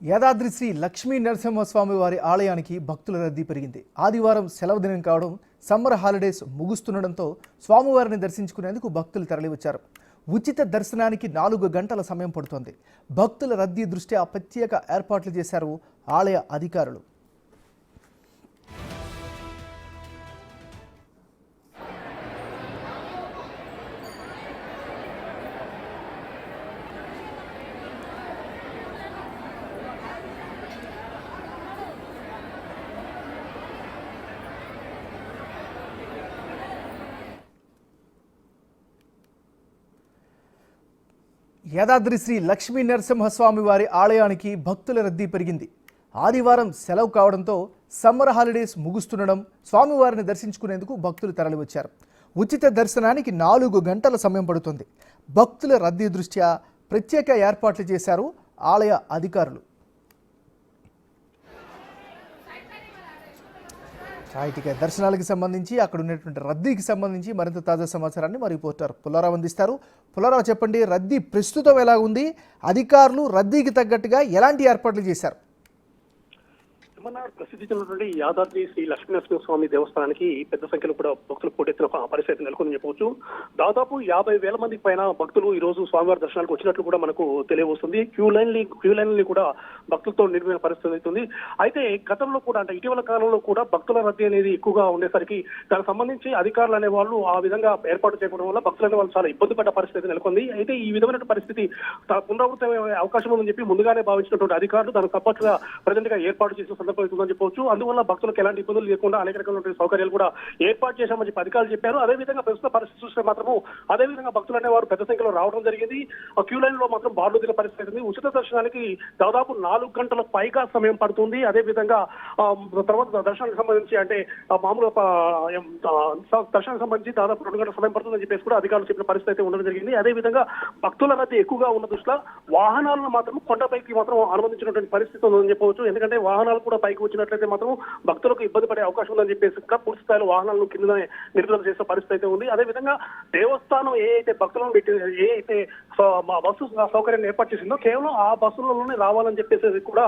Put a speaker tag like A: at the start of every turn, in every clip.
A: యాదాద్రి శ్రీ లక్ష్మీ నరసింహస్వామి వారి ఆలయానికి భక్తుల రద్దీ పెరిగింది. ఆదివారం సెలవు దినం కావడం, సమ్మర్ హాలిడేస్ ముగుస్తుండటంతో స్వామివారిని దర్శించుకునేందుకు భక్తులు తరలివచ్చారు. ఉచిత దర్శనానికి 4 గంటల సమయం పడుతోంది. భక్తుల రద్దీ దృష్ట్యా ప్రత్యేక ఏర్పాట్లు చేశారు ఆలయ అధికారులు. యాదాద్రి శ్రీ లక్ష్మీ నరసింహస్వామి వారి ఆలయానికి భక్తుల రద్దీ పెరిగింది. ఆదివారం సెలవు కావడంతో సమ్మర్ హాలిడేస్ ముగుస్తుండడం, స్వామివారిని దర్శించుకునేందుకు భక్తులు తరలివచ్చారు. ఉచిత దర్శనానికి 4 గంటల సమయం పడుతుంది. భక్తుల రద్దీ దృష్ట్యా ప్రత్యేక ఏర్పాట్లు చేశారు ఆలయ అధికారులు. దర్శనాలకు సంబంధించి అక్కడ ఉన్నటువంటి రద్దీకి సంబంధించి మరింత తాజా సమాచారాన్ని మా రిపోర్టర్ పుల్లారావు అందిస్తారు. పుల్లారావు, చెప్పండి, రద్దీ ప్రస్తుతం ఎలా ఉంది? అధికారులు రద్దీకి తగ్గట్టుగా ఎలాంటి ఏర్పాట్లు చేశారు?
B: ప్రసిద్ధి చెందినటువంటి యాదాద్రి శ్రీ లక్ష్మీనరసింహస్వామి దేవస్థానానికి పెద్ద సంఖ్యలో కూడా భక్తులు పోటెత్తిన పరిస్థితి నెలకొని చెప్పవచ్చు. దాదాపు 50,000 మందికి పైన భక్తులు ఈ రోజు స్వామివారి దర్శనానికి వచ్చినట్లు కూడా మనకు తెలియవస్తుంది. క్యూ లైన్లు కూడా భక్తులతో నిండిపోయిన పరిస్థితి అవుతుంది. అయితే గతంలో కూడా, అంటే ఇటీవల కాలంలో కూడా భక్తుల రద్దీ అనేది ఎక్కువగా ఉండేసరికి దానికి సంబంధించి అధికారులు అనే వాళ్ళు ఆ విధంగా ఏర్పాటు చేయడం వల్ల భక్తులు అనే వాళ్ళు చాలా ఇబ్బంది పడ్డ పరిస్థితి నెలకొంది. అయితే ఈ విధమైన పరిస్థితి పునరావృతమయ్యే అవకాశం ఉందని చెప్పి ముందుగానే భావించినటువంటి అధికారులు దానికి తప్పట్టుగా ప్రజెంట్ గా ఏర్పాటు చేసిన అవుతుందని చెప్పవచ్చు. అందువల్ల భక్తులకు ఎలాంటి ఇబ్బందులు లేకుండా అనేక రకమైన సౌకర్యాలు కూడా ఏర్పాటు చేశామని చెప్పి అధికారులు చెప్పారు. అదేవిధంగా ప్రస్తుత పరిస్థితి చూస్తే మాత్రము అదేవిధంగా భక్తులు అనేవారు పెద్ద సంఖ్యలో రావడం జరిగింది. క్యూ లైన్ లో మాత్రం బార్లు దిగిన పరిస్థితి ఉంది. ఉచిత దర్శనానికి దాదాపు 4 గంటల పైగా సమయం పడుతుంది. అదేవిధంగా తర్వాత దర్శనానికి సంబంధించి, అంటే మామూలు దర్శనానికి సంబంధించి దాదాపు 2 గంటల సమయం పడుతుందని చెప్పేసి కూడా అధికారులు చెప్పిన పరిస్థితి అయితే ఉండడం జరిగింది. అదేవిధంగా భక్తుల రద్దీ ఎక్కువగా ఉన్న దృష్ట్యా వాహనాలను మాత్రం కొండపైకి మాత్రం అనుమతించినటువంటి పరిస్థితి ఉందని చెప్పవచ్చు. ఎందుకంటే వాహనాలు కూడా పైకి వచ్చినట్లయితే మాత్రం భక్తులకు ఇబ్బంది పడే అవకాశం ఉందని చెప్పేసి పూర్తి స్థాయిలో వాహనాలను కిందనే నిలుపుదల చేసే పరిస్థితి అయితే ఉంది. అదేవిధంగా దేవస్థానం ఏ అయితే భక్తులను పెట్టి ఏ అయితే బస్సు సౌకర్యాన్ని ఏర్పాటు చేసిందో కేవలం ఆ బస్సులలోనే రావాలని చెప్పేసి కూడా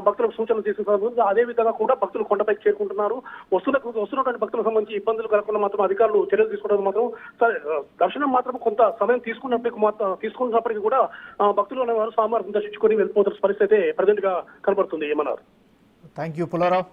B: భక్తులకు సూచనలు చేసిన అదేవిధంగా కూడా భక్తులు కొండపైకి చేరుకుంటున్నారు. వస్తున్నటువంటి భక్తులకు సంబంధించి ఇబ్బందులు కలగకుండా మాత్రం అధికారులు చర్యలు తీసుకోవడం మాత్రం దర్శనం మాత్రం కొంత సమయం తీసుకున్నప్పటికీ కూడా భక్తులు అనేవారు స్వామివారిని దర్శించుకొని వెళ్ళిపోతున్న పరిస్థితి అయితే ప్రజెంట్ గా కనబడుతుంది. ఏమన్నారు?
A: Thank you Pullarao.